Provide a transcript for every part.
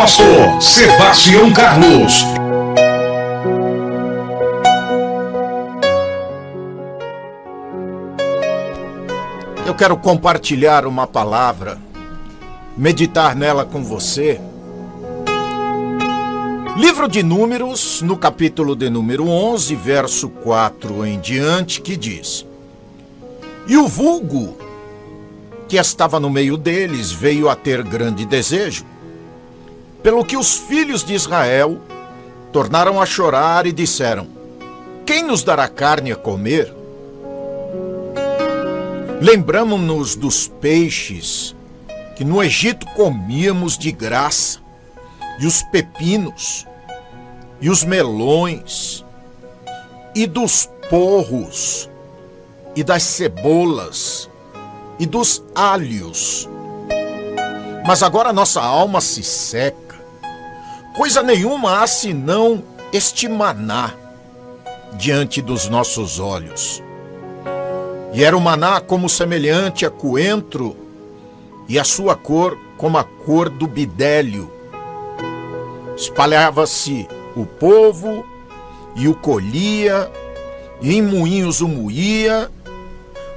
pastor Sebastião Carlos. Eu quero compartilhar uma palavra, meditar nela com você. Livro de Números, no capítulo de número 11, verso 4 em diante, que diz: E o vulgo que estava no meio deles veio a ter grande desejo, pelo que os filhos de Israel tornaram a chorar e disseram: Quem nos dará carne a comer? Lembramo-nos dos peixes que no Egito comíamos de graça, e os pepinos, e os melões, e dos porros, e das cebolas, e dos alhos. Mas agora nossa alma se seca, coisa nenhuma há senão este maná diante dos nossos olhos. E era o maná como semelhante a coentro, e a sua cor como a cor do bidélio. Espalhava-se o povo, e o colhia, e em moinhos o moía,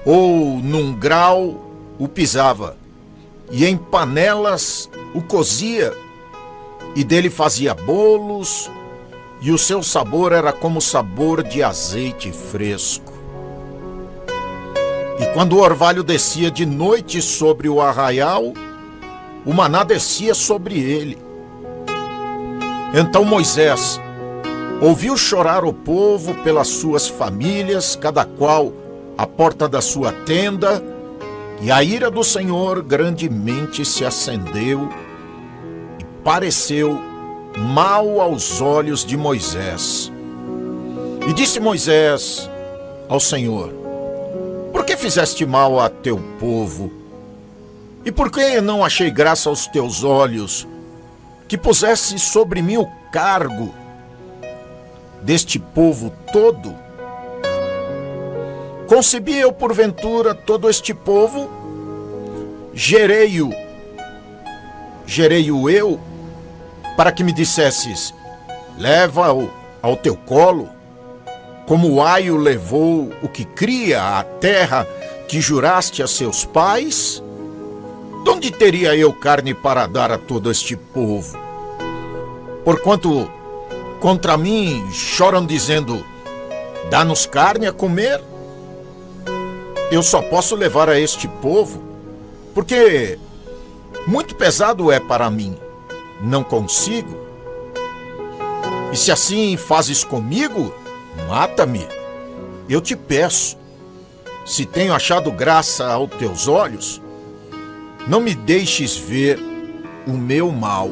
ou num grau o pisava, e em panelas o cozia, e dele fazia bolos, e o seu sabor era como o sabor de azeite fresco. E quando o orvalho descia de noite sobre o arraial, o maná descia sobre ele. Então Moisés ouviu chorar o povo pelas suas famílias, cada qual à porta da sua tenda, e a ira do Senhor grandemente se acendeu e pareceu mal aos olhos de Moisés. E disse Moisés ao Senhor: Por que fizeste mal a teu povo? E por que não achei graça aos teus olhos, que pusesse sobre mim o cargo deste povo todo? Concebi eu porventura todo este povo? Gerei-o eu, para que me dissesses: leva-o ao teu colo, como o aio levou o que cria a terra que juraste a seus pais? De onde teria eu carne para dar a todo este povo? Porquanto contra mim choram dizendo: dá-nos carne a comer? Eu só posso levar a este povo, porque muito pesado é para mim, não consigo. E se assim fazes comigo, mata-me, eu te peço. Se tenho achado graça aos teus olhos, não me deixes ver o meu mal.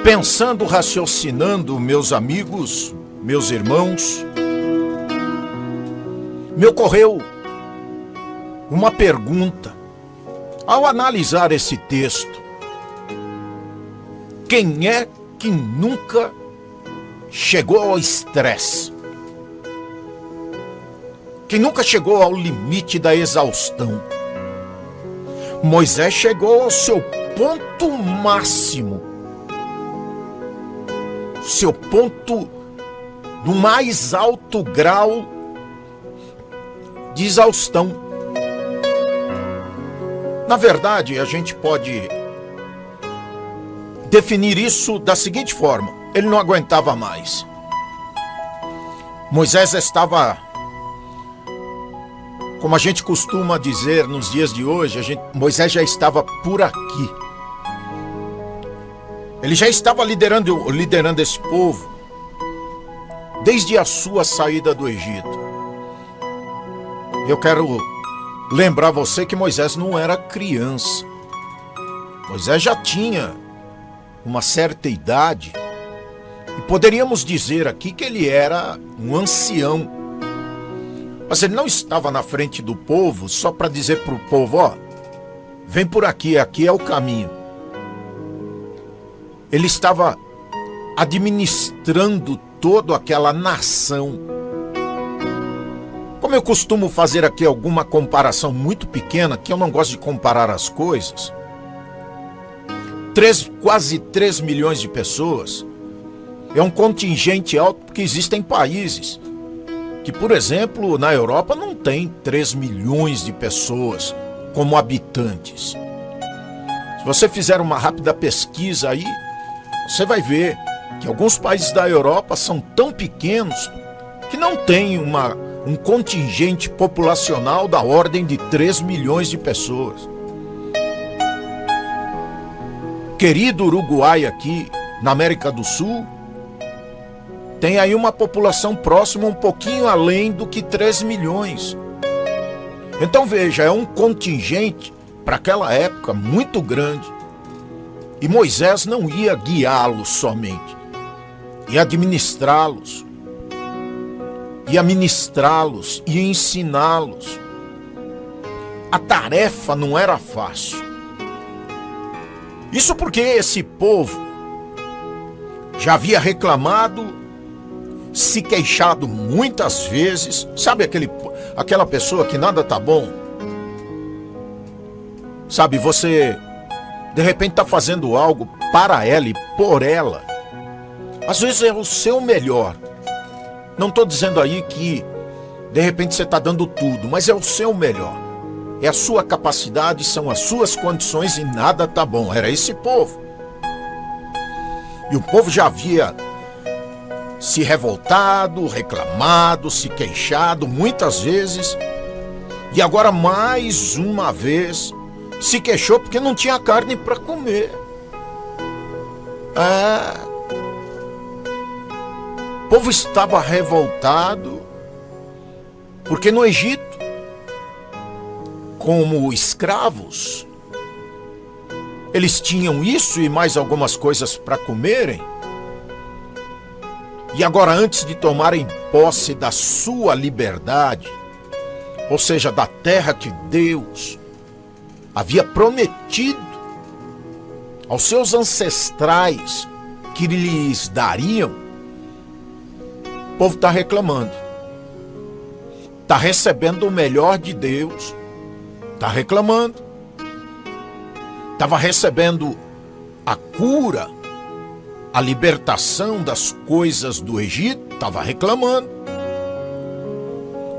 Pensando, raciocinando, meus amigos, meus irmãos, me ocorreu uma pergunta ao analisar esse texto: quem é que nunca chegou ao estresse? Quem nunca chegou ao limite da exaustão? Moisés chegou ao seu ponto máximo, seu ponto no mais alto grau de exaustão. Na verdade, a gente pode definir isso da seguinte forma: ele não aguentava mais. Moisés estava, como a gente costuma dizer nos dias de hoje, Moisés já estava por aqui. Ele já estava liderando esse povo desde a sua saída do Egito. Eu quero lembrar você que Moisés não era criança. Moisés já tinha uma certa idade, e poderíamos dizer aqui que ele era um ancião. Mas ele não estava na frente do povo só para dizer para o povo: ó, vem por aqui, aqui é o caminho. Ele estava administrando todo aquela nação. Como eu costumo fazer aqui alguma comparação muito pequena, que eu não gosto de comparar as coisas, quase 3 milhões de pessoas é um contingente alto, porque existem países que, por exemplo, na Europa não tem 3 milhões de pessoas como habitantes. Se você fizer uma rápida pesquisa aí, você vai ver que alguns países da Europa são tão pequenos que não tem um contingente populacional da ordem de 3 milhões de pessoas. Querido Uruguai aqui na América do Sul, tem aí uma população próxima um pouquinho além do que 3 milhões. Então veja, é um contingente para aquela época muito grande. E Moisés não ia guiá-los somente, ia administrá-los, ia ministrá-los, ia ensiná-los. A tarefa não era fácil. Isso porque esse povo já havia reclamado, se queixado muitas vezes. Sabe aquela pessoa que nada tá bom? Sabe, você de repente está fazendo algo para ela e por ela. Às vezes é o seu melhor. Não estou dizendo aí que de repente você está dando tudo, mas é o seu melhor. É a sua capacidade, são as suas condições e nada tá bom. Era esse povo. E o povo já havia se revoltado, reclamado, se queixado muitas vezes. E agora mais uma vez se queixou porque não tinha carne para comer. O povo estava revoltado porque no Egito, como escravos, eles tinham isso e mais algumas coisas para comerem. E agora, antes de tomarem posse da sua liberdade, ou seja, da terra que Deus havia prometido aos seus ancestrais que lhes dariam, o povo está reclamando. Está recebendo o melhor de Deus, está reclamando. Estava recebendo a cura, a libertação das coisas do Egito, estava reclamando.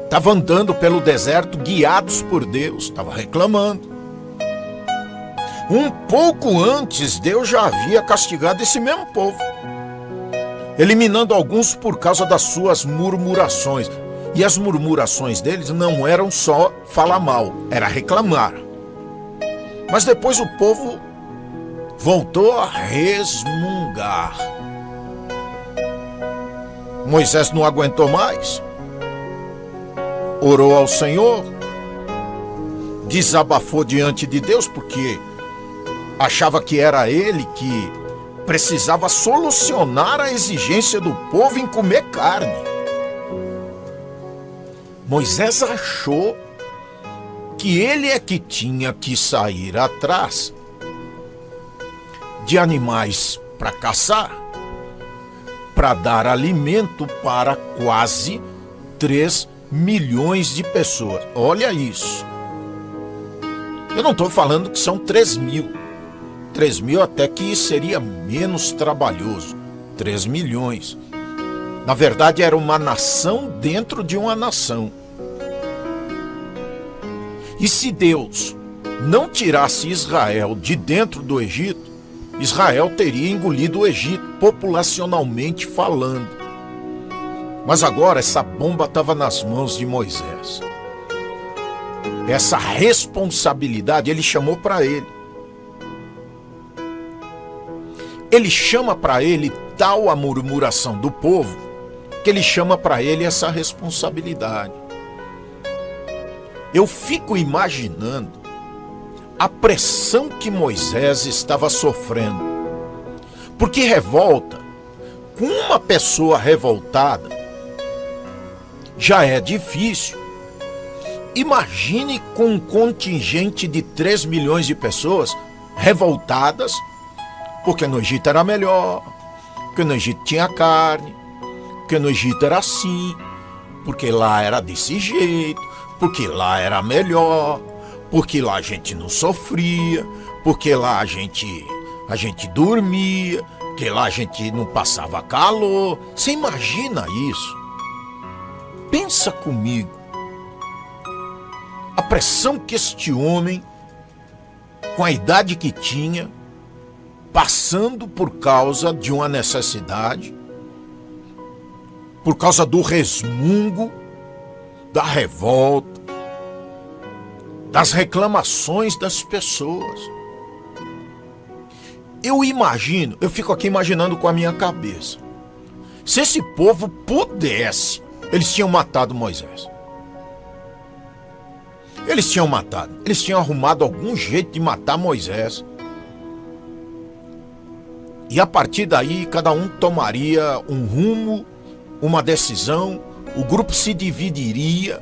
Estava andando pelo deserto guiados por Deus, estava reclamando. Um pouco antes, Deus já havia castigado esse mesmo povo, eliminando alguns por causa das suas murmurações. E as murmurações deles não eram só falar mal, era reclamar. Mas depois o povo voltou a resmungar. Moisés não aguentou mais, orou ao Senhor, desabafou diante de Deus, porque achava que era ele que precisava solucionar a exigência do povo em comer carne. Moisés achou que ele é que tinha que sair atrás de animais para caçar, para dar alimento para quase 3 milhões de pessoas. Olha isso. Eu não estou falando que são 3 mil. 3 mil até que seria menos trabalhoso. 3 milhões. Na verdade, era uma nação dentro de uma nação. E se Deus não tirasse Israel de dentro do Egito, Israel teria engolido o Egito, populacionalmente falando. Mas agora essa bomba estava nas mãos de Moisés. Essa responsabilidade ele chamou para ele. Ele chama para ele tal a murmuração do povo, que ele chama para ele essa responsabilidade. Eu fico imaginando a pressão que Moisés estava sofrendo. Porque revolta, com uma pessoa revoltada, já é difícil. Imagine com um contingente de 3 milhões de pessoas revoltadas, porque no Egito era melhor, porque no Egito tinha carne, porque no Egito era assim, porque lá era desse jeito, porque lá era melhor, porque lá a gente não sofria, porque lá a gente dormia, porque lá a gente não passava calor. Você imagina isso? Pensa comigo. A pressão que este homem, com a idade que tinha, passando por causa de uma necessidade, por causa do resmungo, da revolta, das reclamações das pessoas. Eu fico aqui imaginando com a minha cabeça. Se esse povo pudesse, eles tinham matado Moisés. Eles tinham arrumado algum jeito de matar Moisés. E a partir daí, cada um tomaria um rumo, uma decisão, o grupo se dividiria.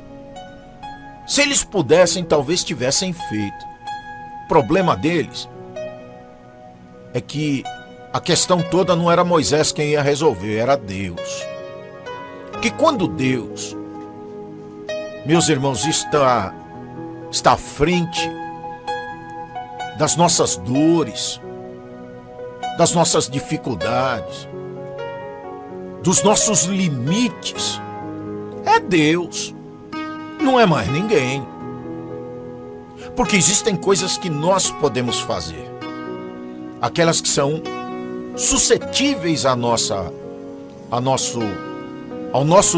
Se eles pudessem, talvez tivessem feito. O problema deles é que a questão toda não era Moisés quem ia resolver, era Deus. Porque quando Deus, meus irmãos, está à frente das nossas dores, das nossas dificuldades, dos nossos limites, é Deus, não é mais ninguém. Porque existem coisas que nós podemos fazer, aquelas que são suscetíveis ao nosso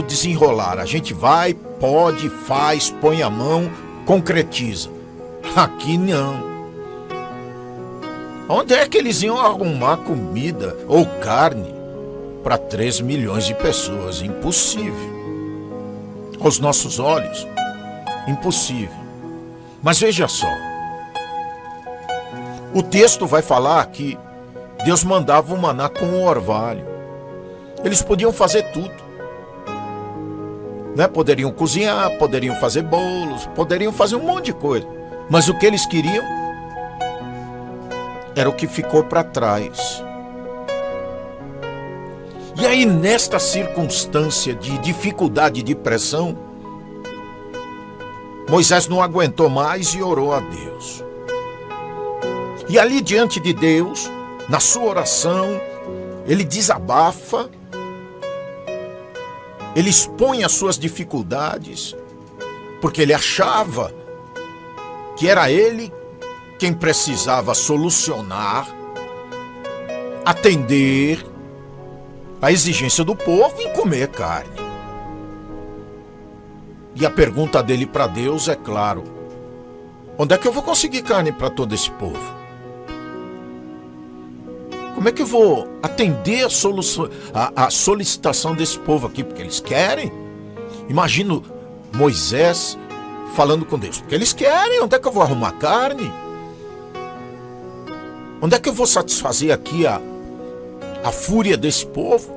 desenrolar. A gente vai, pode, faz, põe a mão, concretiza. Aqui não. Onde é que eles iam arrumar comida ou carne para 3 milhões de pessoas? Impossível. Aos nossos olhos, impossível. Mas veja só. O texto vai falar que Deus mandava o maná com o orvalho. Eles podiam fazer tudo. Né? Poderiam cozinhar, poderiam fazer bolos, poderiam fazer um monte de coisa. Mas o que eles queriam era o que ficou para trás. E aí, nesta circunstância de dificuldade, de pressão, Moisés não aguentou mais e orou a Deus. E ali diante de Deus, na sua oração, ele desabafa, ele expõe as suas dificuldades, porque ele achava que era ele quem precisava solucionar, atender a exigência do povo em comer carne. E a pergunta dele para Deus é claro: onde é que eu vou conseguir carne para todo esse povo? Como é que eu vou atender a solicitação desse povo aqui? Porque eles querem. Imagino Moisés falando com Deus: porque eles querem, onde é que eu vou arrumar carne? Onde é que eu vou satisfazer aqui a fúria desse povo?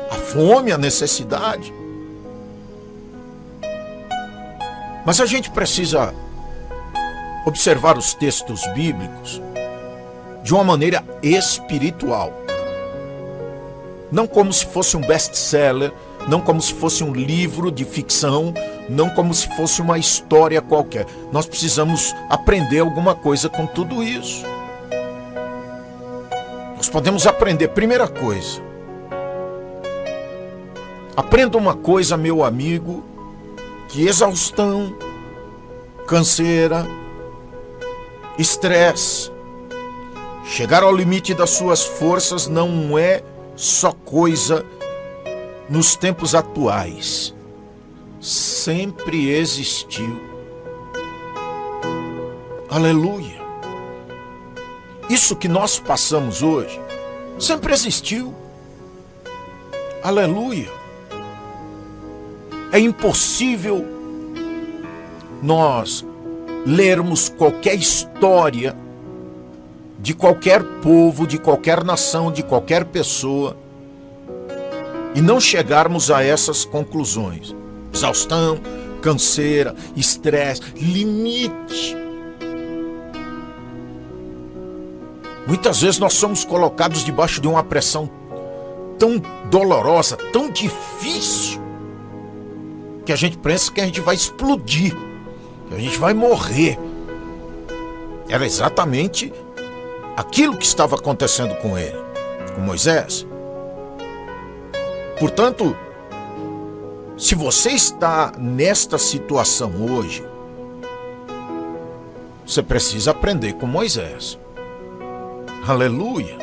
A fome, a necessidade? Mas a gente precisa observar os textos bíblicos de uma maneira espiritual. Não como se fosse um best-seller, não como se fosse um livro de ficção, não como se fosse uma história qualquer. Nós precisamos aprender alguma coisa com tudo isso. Nós podemos aprender, primeira coisa. Aprenda uma coisa, meu amigo, que exaustão, canseira, estresse, chegar ao limite das suas forças não é só coisa nos tempos atuais. Sempre existiu. Aleluia. Isso que nós passamos hoje sempre existiu. Aleluia. É impossível nós lermos qualquer história de qualquer povo, de qualquer nação, de qualquer pessoa e não chegarmos a essas conclusões. Exaustão, canseira, estresse, limite. Muitas vezes nós somos colocados debaixo de uma pressão tão dolorosa, tão difícil, que a gente pensa que a gente vai explodir, que a gente vai morrer. Era exatamente aquilo que estava acontecendo com ele, com Moisés. Portanto, se você está nesta situação hoje, você precisa aprender com Moisés. Aleluia!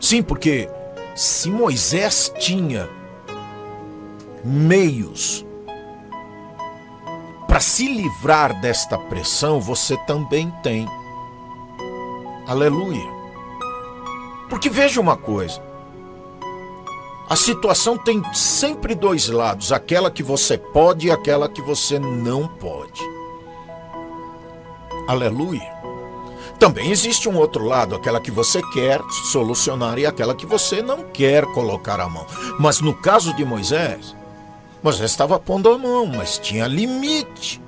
Sim, porque se Moisés tinha meios para se livrar desta pressão, você também tem. Aleluia! Porque veja uma coisa, a situação tem sempre dois lados, aquela que você pode e aquela que você não pode. Aleluia! Também existe um outro lado, aquela que você quer solucionar e aquela que você não quer colocar a mão. Mas no caso de Moisés, Moisés estava pondo a mão, mas tinha limite.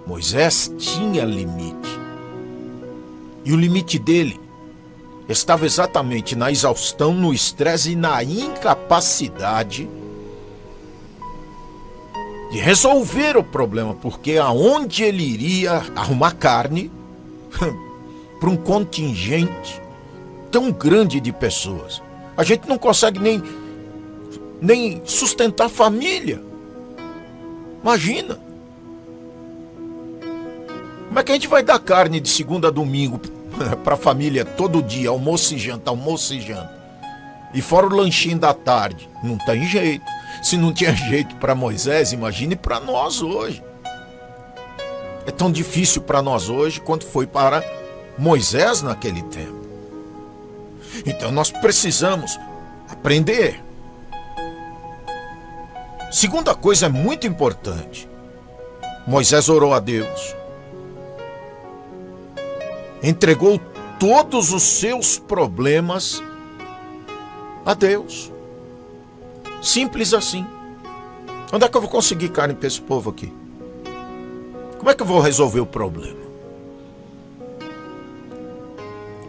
Moisés tinha limite. E o limite dele estava exatamente na exaustão, no estresse e na incapacidade de resolver o problema, porque aonde ele iria arrumar carne para um contingente tão grande de pessoas? A gente não consegue nem sustentar a família. Imagina. Como é que a gente vai dar carne de segunda a domingo para a família todo dia, almoço e janta, almoço e janta? E fora o lanchinho da tarde. Não tem jeito. Se não tinha jeito para Moisés, imagine para nós hoje. É tão difícil para nós hoje quanto foi para Moisés naquele tempo. Então nós precisamos aprender. Segunda coisa é muito importante. Moisés orou a Deus. Entregou todos os seus problemas a Deus. Simples assim. Onde é que eu vou conseguir carne para esse povo aqui? Como é que eu vou resolver o problema?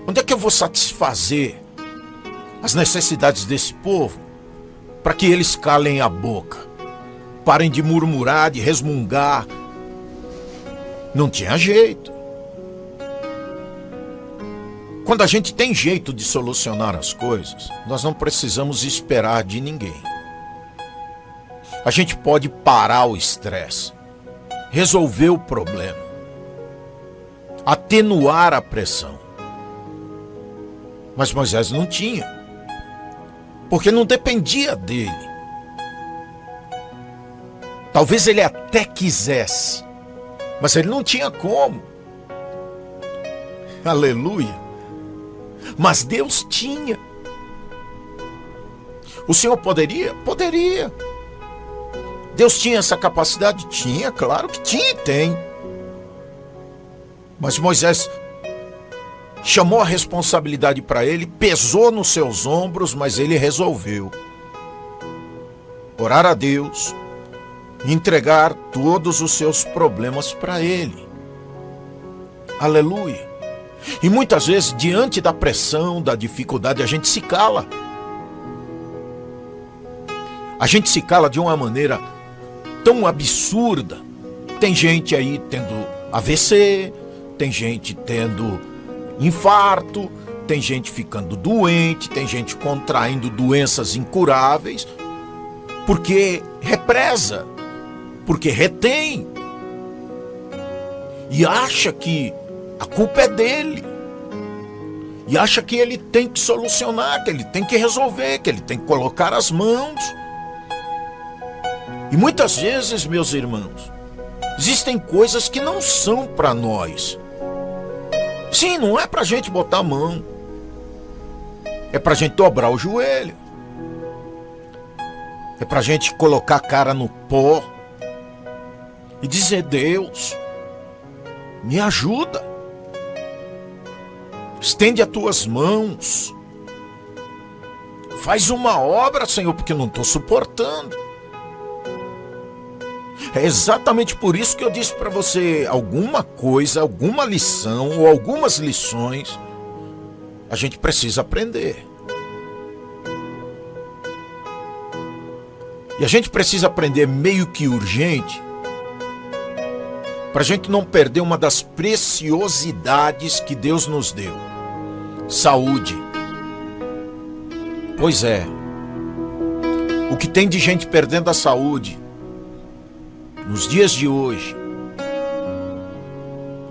Onde é que eu vou satisfazer as necessidades desse povo para que eles calem a boca? Parem de murmurar, de resmungar. Não tinha jeito. Quando a gente tem jeito de solucionar as coisas, nós não precisamos esperar de ninguém. A gente pode parar o estresse, resolver o problema, atenuar a pressão. Mas Moisés não tinha, porque não dependia dele. Talvez ele até quisesse, mas ele não tinha como. Aleluia! Mas Deus tinha. O Senhor poderia? Poderia. Deus tinha essa capacidade? Tinha, claro que tinha e tem. Mas Moisés chamou a responsabilidade para ele, pesou nos seus ombros, mas ele resolveu orar a Deus, entregar todos os seus problemas para ele. Aleluia! E muitas vezes, diante da pressão, da dificuldade, a gente se cala. A gente se cala de uma maneira tão absurda. Tem gente aí tendo AVC, tem gente tendo infarto, tem gente ficando doente, tem gente contraindo doenças incuráveis, porque represa, porque retém. E acha que a culpa é dele. E acha que ele tem que solucionar, que ele tem que resolver, que ele tem que colocar as mãos. E muitas vezes, meus irmãos, existem coisas que não são para nós. Sim, não é para a gente botar a mão. É para a gente dobrar o joelho. É para a gente colocar a cara no pó e dizer: Deus, me ajuda. Estende as tuas mãos. Faz uma obra, Senhor, porque eu não estou suportando. É exatamente por isso que eu disse para você, alguma coisa, alguma lição ou algumas lições a gente precisa aprender. E a gente precisa aprender meio que urgente, para a gente não perder uma das preciosidades que Deus nos deu: saúde. Pois é, o que tem de gente perdendo a saúde nos dias de hoje,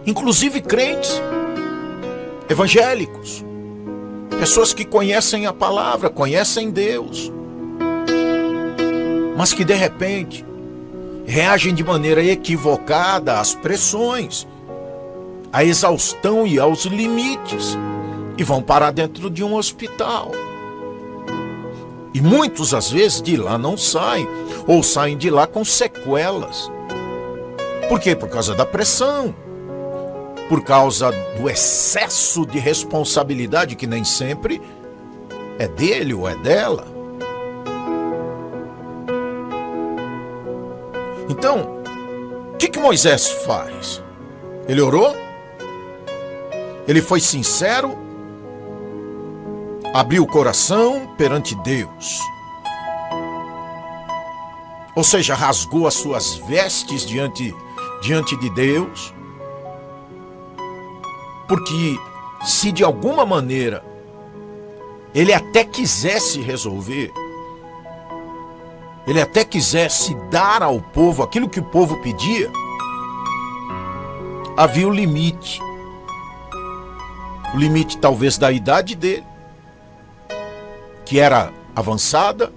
inclusive crentes, evangélicos, pessoas que conhecem a palavra, conhecem Deus, mas que de repente reagem de maneira equivocada às pressões, à exaustão e aos limites, e vão parar dentro de um hospital. E muitos, às vezes, de lá não saem, ou saem de lá com sequelas. Por quê? Por causa da pressão, por causa do excesso de responsabilidade, que nem sempre é dele ou é dela. Então, o que Moisés faz? Ele orou? Ele foi sincero? Abriu o coração perante Deus? Ou seja, rasgou as suas vestes diante de Deus? Porque se de alguma maneira ele até quisesse resolver, ele até quisesse dar ao povo aquilo que o povo pedia, havia o limite. O limite talvez da idade dele, que era avançada,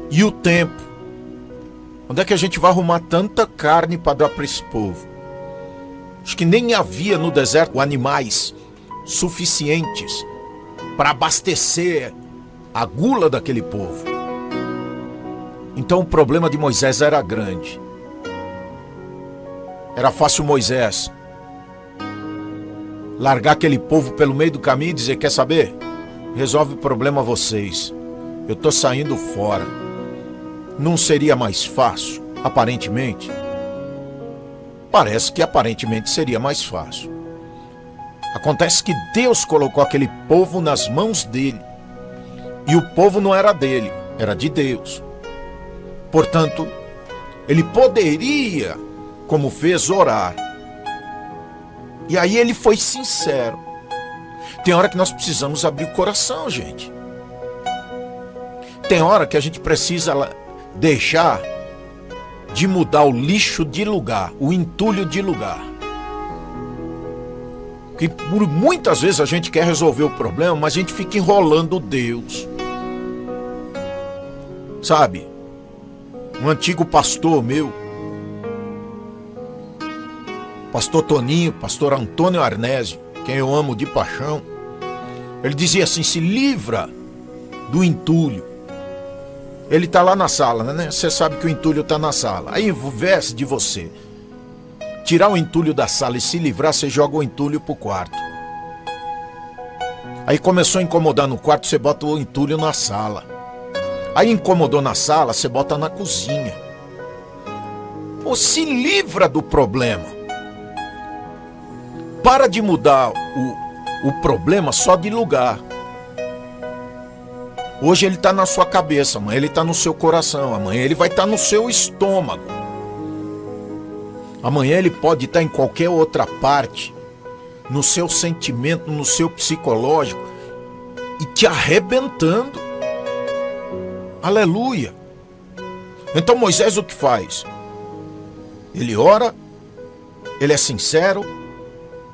e o tempo. Onde é que a gente vai arrumar tanta carne para dar para esse povo? Acho que nem havia no deserto animais suficientes para abastecer a gula daquele povo. Então o problema de Moisés era grande. Era fácil Moisés largar aquele povo pelo meio do caminho e dizer: quer saber? Resolve o problema vocês. Eu estou saindo fora. Não seria mais fácil, aparentemente? Parece que aparentemente seria mais fácil. Acontece que Deus colocou aquele povo nas mãos dele. E o povo não era dele, era de Deus. Portanto, ele poderia, como fez, orar. E aí ele foi sincero. Tem hora que nós precisamos abrir o coração, gente. Tem hora que a gente precisa deixar de mudar o lixo de lugar, o entulho de lugar. Porque por muitas vezes a gente quer resolver o problema, mas a gente fica enrolando Deus. Sabe? Um antigo pastor meu, pastor Toninho, pastor Antônio Arnésio, quem eu amo de paixão, ele dizia assim: se livra do entulho. Ele está lá na sala, né? Você sabe que o entulho está na sala. Aí, ao invés de você tirar o entulho da sala e se livrar, você joga o entulho para o quarto. Aí começou a incomodar no quarto, você bota o entulho na sala. Aí incomodou na sala, você bota na cozinha. Ou se livra do problema. Para de mudar o problema só de lugar. Hoje ele está na sua cabeça, amanhã ele está no seu coração, amanhã ele vai estar no seu estômago. Amanhã ele pode estar em qualquer outra parte, no seu sentimento, no seu psicológico, e te arrebentando. Aleluia! Então Moisés o que faz? Ele ora, ele é sincero,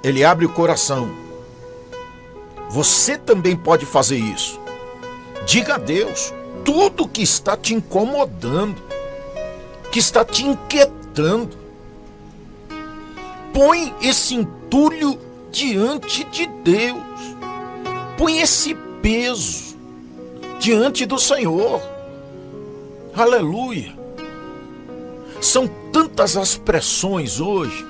ele abre o coração. Você também pode fazer isso. Diga a Deus tudo que está te incomodando, que está te inquietando. Põe esse entulho diante de Deus. Põe esse peso diante do Senhor. Aleluia! São tantas as pressões hoje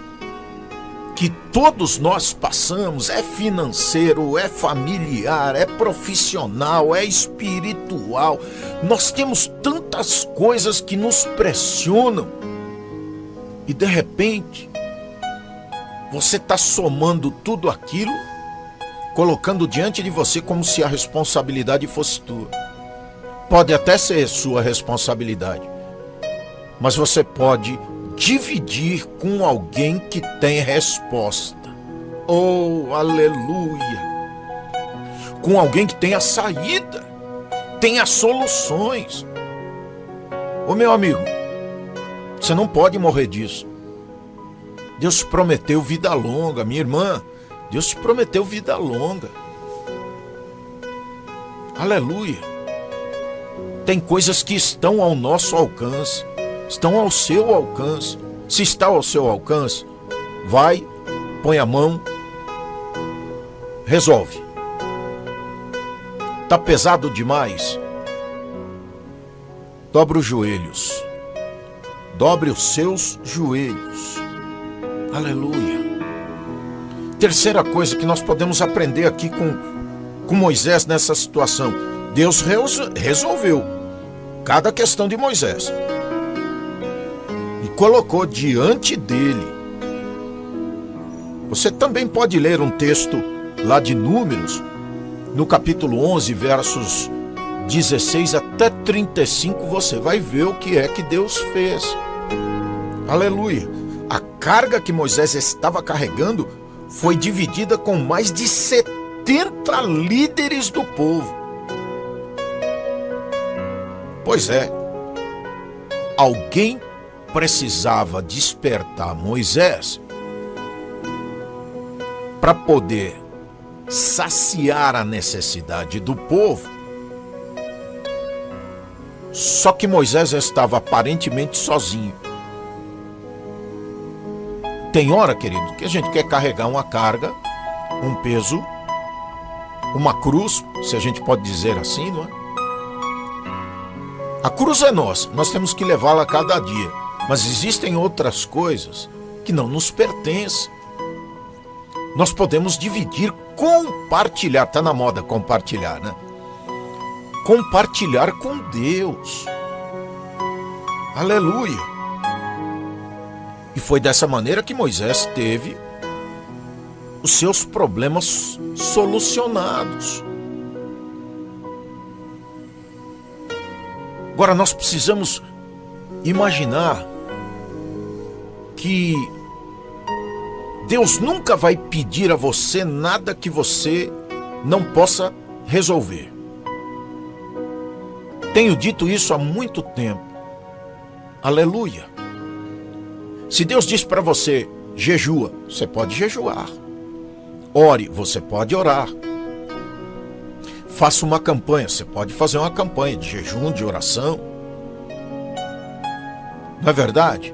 que todos nós passamos, é financeiro, é familiar, é profissional, é espiritual. Nós temos tantas coisas que nos pressionam. E de repente, você está somando tudo aquilo, colocando diante de você como se a responsabilidade fosse tua. Pode até ser sua responsabilidade, mas você pode dividir com alguém que tem resposta. Oh, aleluia! Com alguém que tem a saída, tem as soluções. Ô meu amigo, você não pode morrer disso. Deus te prometeu vida longa, minha irmã. Deus te prometeu vida longa. Aleluia. Tem coisas que estão ao nosso alcance, estão ao seu alcance. Se está ao seu alcance, vai, põe a mão, resolve. Está pesado demais? Dobre os joelhos. Dobre os seus joelhos. Aleluia. Terceira coisa que nós podemos aprender aqui com Moisés nessa situação. Deus resolveu cada questão de Moisés e colocou diante dele. Você também pode ler um texto lá de Números, no capítulo 11, versos 16 até 35, você vai ver o que é que Deus fez. Aleluia. A carga que Moisés estava carregando foi dividida com mais de 70 líderes do povo. Pois é, alguém precisava despertar Moisés para poder saciar a necessidade do povo. Só que Moisés estava aparentemente sozinho. Tem hora, querido, que a gente quer carregar uma carga, um peso, uma cruz, se a gente pode dizer assim, não é? A cruz é nossa, nós temos que levá-la a cada dia. Mas existem outras coisas que não nos pertencem. Nós podemos dividir, compartilhar. Está na moda compartilhar, né? Compartilhar com Deus. Aleluia. E foi dessa maneira que Moisés teve os seus problemas solucionados. Agora nós precisamos imaginar que Deus nunca vai pedir a você nada que você não possa resolver. Tenho dito isso há muito tempo. Aleluia. Se Deus diz para você, jejua, você pode jejuar. Ore, você pode orar. Faça uma campanha, você pode fazer uma campanha de jejum, de oração. Não é verdade?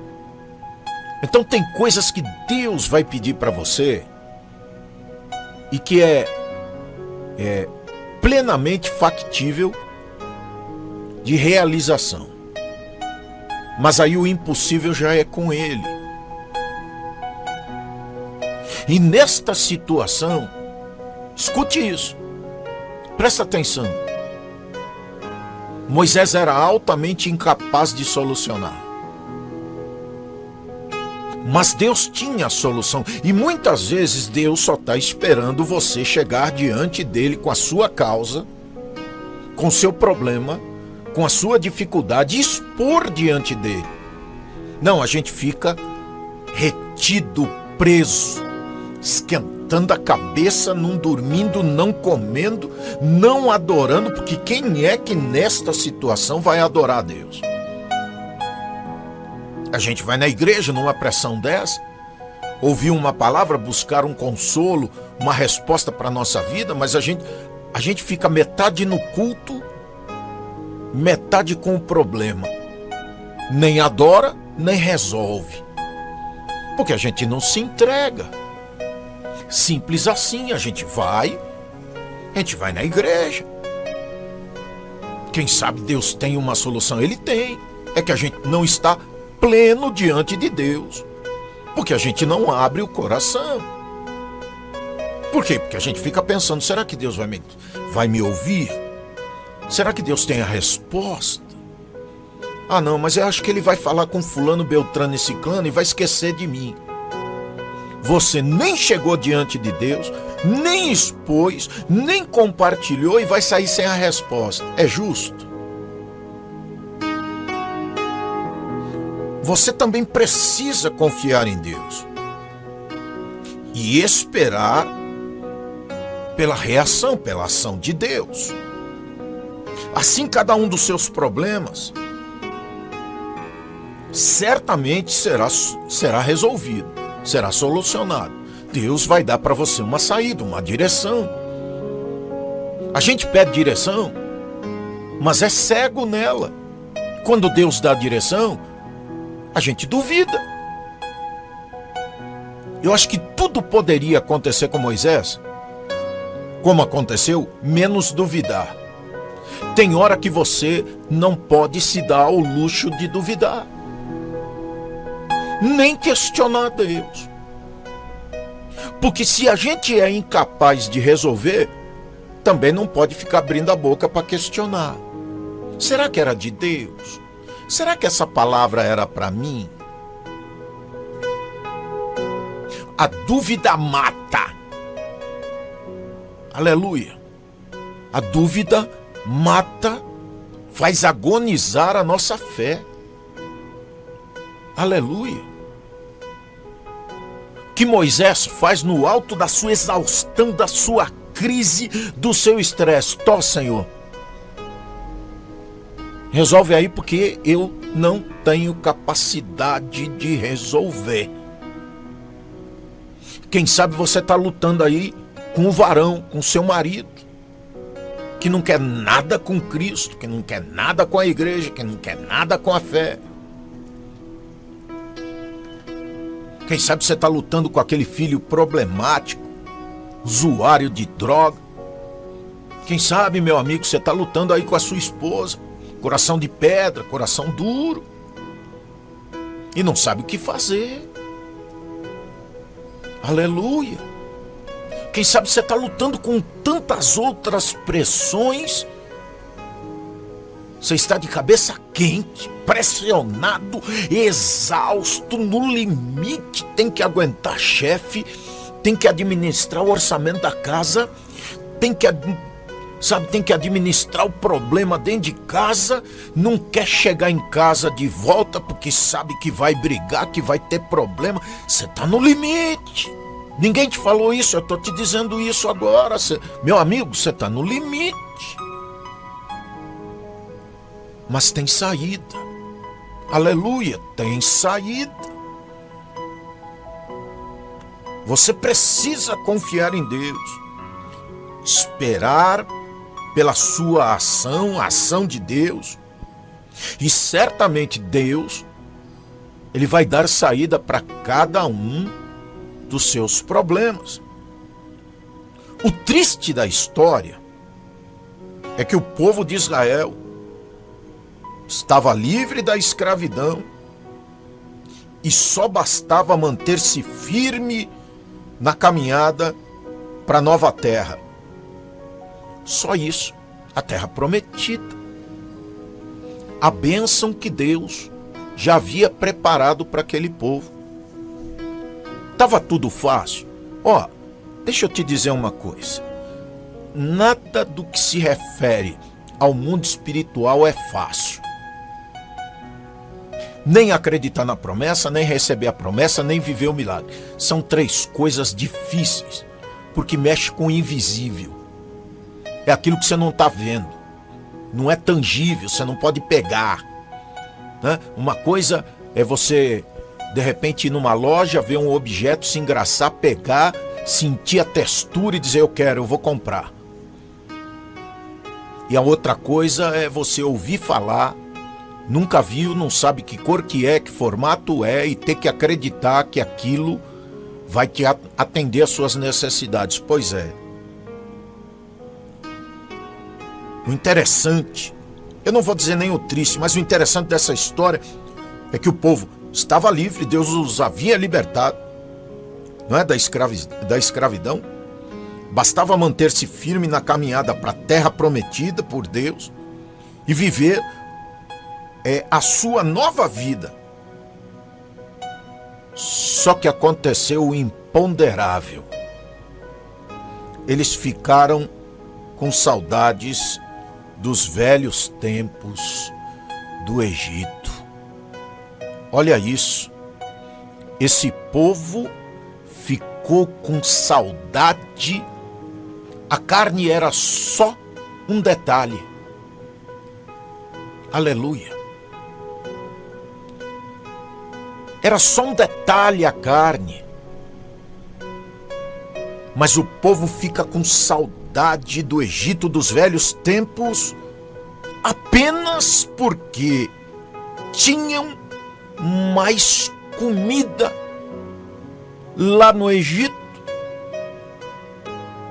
Então tem coisas que Deus vai pedir para você e que é plenamente factível de realização. Mas aí o impossível já é com Ele. E nesta situação, escute isso, presta atenção. Moisés era altamente incapaz de solucionar. Mas Deus tinha a solução. E muitas vezes Deus só está esperando você chegar diante dele com a sua causa, com o seu problema, com a sua dificuldade, e expor diante dele. Não, a gente fica retido, preso, esquentando a cabeça, não dormindo, não comendo, não adorando, porque quem é que nesta situação vai adorar a Deus? A gente vai na igreja numa pressão dessa, ouvir uma palavra, buscar um consolo, uma resposta para a nossa vida, mas a gente fica metade no culto, metade com o problema. Nem adora, nem resolve. Porque a gente não se entrega. Simples assim, a gente vai na igreja. Quem sabe Deus tem uma solução? Ele tem. É que a gente não está pleno diante de Deus, porque a gente não abre o coração. Por quê? Porque a gente fica pensando, será que Deus vai me ouvir? Será que Deus tem a resposta? Ah não, mas eu acho que ele vai falar com fulano, beltrano e ciclano e vai esquecer de mim. Você nem chegou diante de Deus, nem expôs, nem compartilhou e vai sair sem a resposta. É justo? você também precisa confiar em Deus e esperar pela reação, pela ação de Deus. Assim, cada um dos seus problemas certamente será resolvido, será solucionado. Deus vai dar para você uma saída, uma direção. A gente pede direção, mas é cego nela. Quando Deus dá a direção, a gente duvida. Eu acho que tudo poderia acontecer com Moisés, como aconteceu, menos duvidar. Tem hora que você não pode se dar ao luxo de duvidar, nem questionar Deus. Porque se a gente é incapaz de resolver, também não pode ficar abrindo a boca para questionar. Será que era de Deus? Será que essa palavra era para mim? A dúvida mata. Aleluia. A dúvida mata, faz agonizar a nossa fé. Aleluia. O que Moisés faz no alto da sua exaustão, da sua crise, do seu estresse? Tó, Senhor, resolve aí, porque eu não tenho capacidade de resolver. Quem sabe você está lutando aí com o varão, com seu marido, que não quer nada com Cristo, que não quer nada com a igreja, que não quer nada com a fé. Quem sabe você está lutando com aquele filho problemático, usuário de droga. Quem sabe, meu amigo, você está lutando aí com a sua esposa, coração de pedra, coração duro, e não sabe o que fazer. Aleluia. Quem sabe você está lutando com tantas outras pressões. Você está de cabeça quente, pressionado, exausto, no limite. Tem que aguentar chefe, tem que administrar o orçamento da casa, tem que administrar o problema dentro de casa. Não quer chegar em casa de volta porque sabe que vai brigar, que vai ter problema. Você está no limite. Ninguém te falou isso, eu estou te dizendo isso agora. Meu amigo, você está no limite. Mas tem saída. Aleluia, tem saída. Você precisa confiar em Deus, esperar pela sua ação, a ação de Deus, e certamente Deus, Ele vai dar saída para cada um dos seus problemas. O triste da história é que o povo de Israel estava livre da escravidão e só bastava manter-se firme na caminhada para a nova terra. Só isso, a terra prometida. A bênção que Deus já havia preparado para aquele povo. Estava tudo fácil. Deixa eu te dizer uma coisa. Nada do que se refere ao mundo espiritual é fácil. Nem acreditar na promessa, nem receber a promessa, nem viver o milagre. São 3 coisas difíceis, porque mexe com o invisível. É aquilo que você não está vendo. Não é tangível, você não pode pegar. Né? Uma coisa é você, de repente, ir numa loja, ver um objeto, se engraçar, pegar, sentir a textura e dizer, eu vou comprar. E a outra coisa é você ouvir falar, nunca viu, não sabe que cor que é, que formato é, e ter que acreditar que aquilo vai te atender às suas necessidades. Pois é. O interessante, eu não vou dizer nem o triste, mas o interessante dessa história é que o povo estava livre, Deus os havia libertado, não é, da escravidão. Bastava manter-se firme na caminhada para a terra prometida por Deus e viver a sua nova vida. Só que aconteceu o imponderável. Eles ficaram com saudades dos velhos tempos do Egito. Olha isso. Esse povo ficou com saudade. A carne era só um detalhe. Aleluia. Era só um detalhe a carne. Mas o povo fica com saudade do Egito dos velhos tempos apenas porque tinham mais comida lá no Egito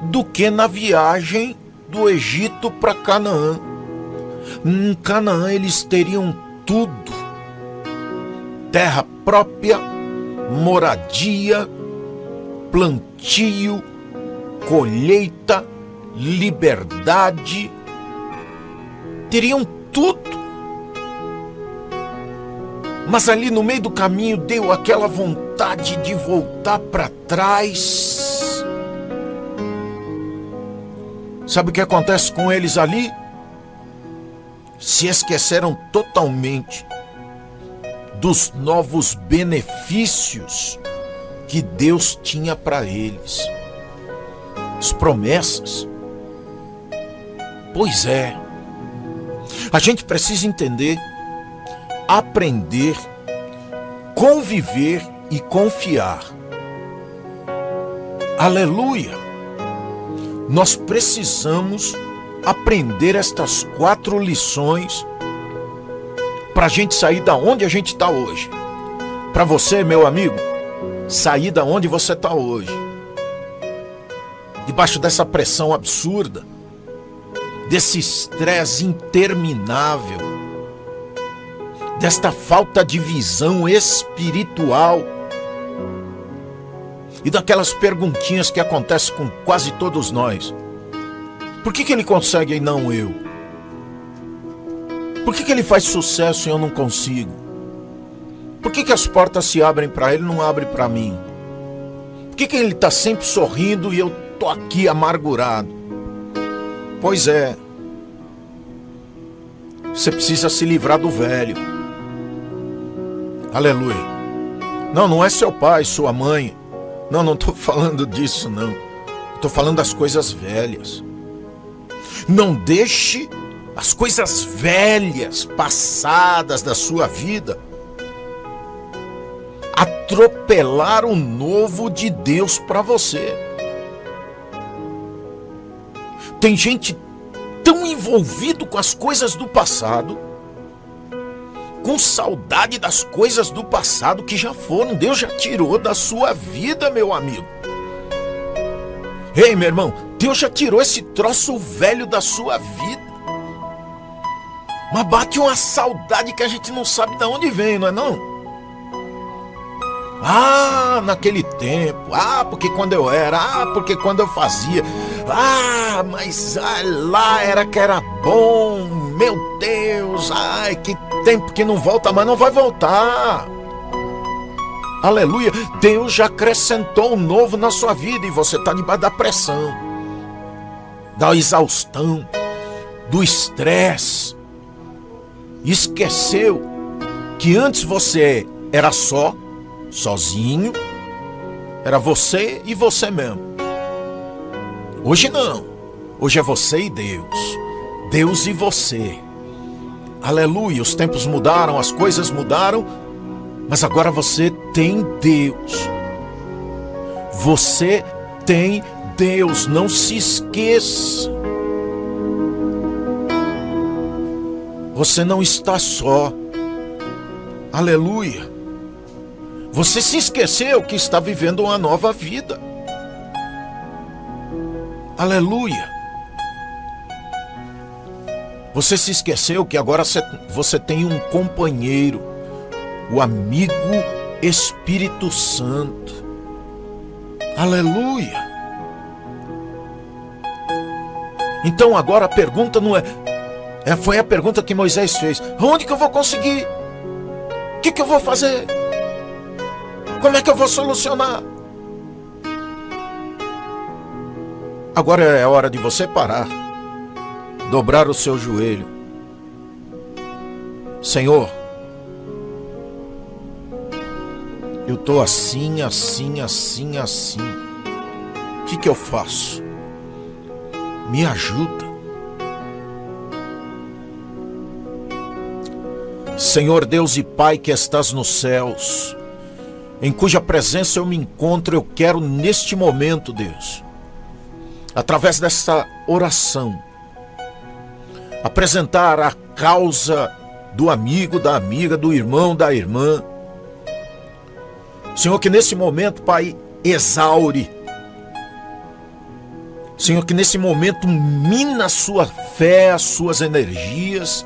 do que na viagem do Egito para Canaã. Em Canaã eles teriam tudo: terra própria, moradia, plantio, colheita, liberdade. Teriam tudo. Mas ali no meio do caminho deu aquela vontade de voltar para trás. Sabe o que acontece com eles ali? Se esqueceram totalmente dos novos benefícios que Deus tinha para eles. As promessas. Pois é. A gente precisa entender, aprender, conviver e confiar. Aleluia! Nós precisamos aprender estas 4 lições para a gente sair da onde a gente está hoje. Para você, meu amigo, sair da onde você está hoje. Debaixo dessa pressão absurda, desse estresse interminável, desta falta de visão espiritual e daquelas perguntinhas que acontecem com quase todos nós. Por que ele consegue e não eu? Por que ele faz sucesso e eu não consigo? Por que as portas se abrem para ele e não abrem para mim? Por que ele está sempre sorrindo e eu estou aqui amargurado? Pois é, você precisa se livrar do velho. Aleluia. Não é seu pai, sua mãe. Não estou falando disso, não. Estou falando das coisas velhas. Não deixe as coisas velhas, passadas da sua vida, atropelar o novo de Deus para você. Tem gente tão envolvido com as coisas do passado, com saudade das coisas do passado que já foram. Deus já tirou da sua vida, meu amigo. Ei, meu irmão, Deus já tirou esse troço velho da sua vida. Mas bate uma saudade que a gente não sabe de onde vem, não é não? Ah, naquele tempo. Ah, porque quando eu era. Ah, porque quando eu fazia. Ah, mas lá era que era bom. Meu Deus, ai, que tempo que não volta mais, não vai voltar. Aleluia, Deus já acrescentou um novo na sua vida e você está debaixo da pressão, da exaustão, do estresse. Esqueceu que antes você era sozinho, era você e você mesmo. Hoje não, hoje é você e Deus, Deus e você. Aleluia, os tempos mudaram, as coisas mudaram, mas agora você tem Deus. Você tem Deus, não se esqueça. Você não está só. Aleluia. Você se esqueceu que está vivendo uma nova vida. Aleluia. Você se esqueceu que agora você tem um companheiro, o amigo Espírito Santo. Aleluia. Então agora a pergunta não foi a pergunta que Moisés fez. Onde que eu vou conseguir? O que eu vou fazer? Como é que eu vou solucionar? Agora é hora de você parar, dobrar o seu joelho. Senhor, eu tô assim. O que eu faço? Me ajuda. Senhor Deus e Pai que estás nos céus, em cuja presença eu me encontro, eu quero neste momento, Deus, através desta oração, apresentar a causa do amigo, da amiga, do irmão, da irmã. Senhor, que nesse momento, Pai, exaure. Senhor, que nesse momento mina a sua fé, as suas energias.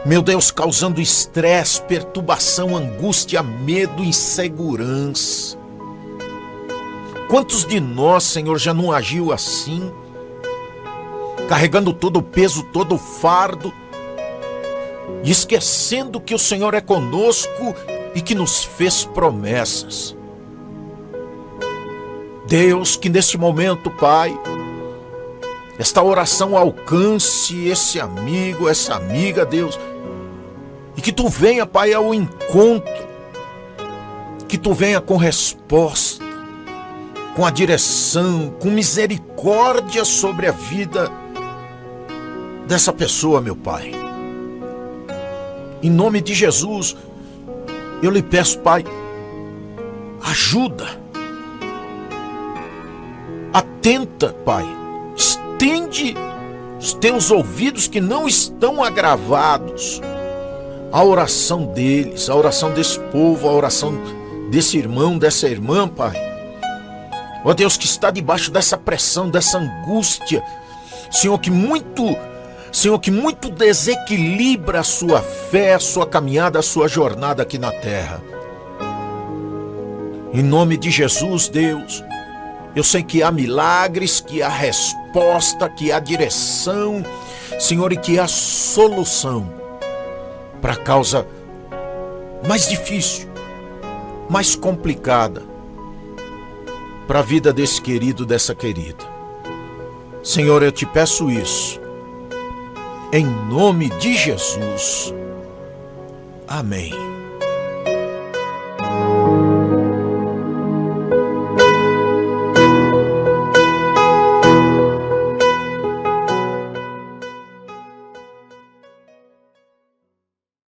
Meu Deus, causando estresse, perturbação, angústia, medo, insegurança. Quantos de nós, Senhor, já não agiu assim? Carregando todo o peso, todo o fardo, e esquecendo que o Senhor é conosco e que nos fez promessas. Deus, que neste momento, Pai, esta oração alcance esse amigo, essa amiga, Deus, e que Tu venha, Pai, ao encontro, que Tu venha com resposta, com a direção, com misericórdia sobre a vida dessa pessoa, meu Pai. Em nome de Jesus, eu lhe peço, Pai, ajuda. Atenta, Pai. Estende os teus ouvidos que não estão agravados à oração deles, à oração desse povo, à oração desse irmão, dessa irmã, Pai. Ó Deus, que está debaixo dessa pressão, dessa angústia, Senhor, que muito desequilibra a sua fé, a sua caminhada, a sua jornada aqui na terra. Em nome de Jesus, Deus, eu sei que há milagres, que há resposta, que há direção, Senhor, e que há solução para a causa mais difícil, mais complicada, para a vida desse querido, dessa querida. Senhor, eu te peço isso, em nome de Jesus. Amém.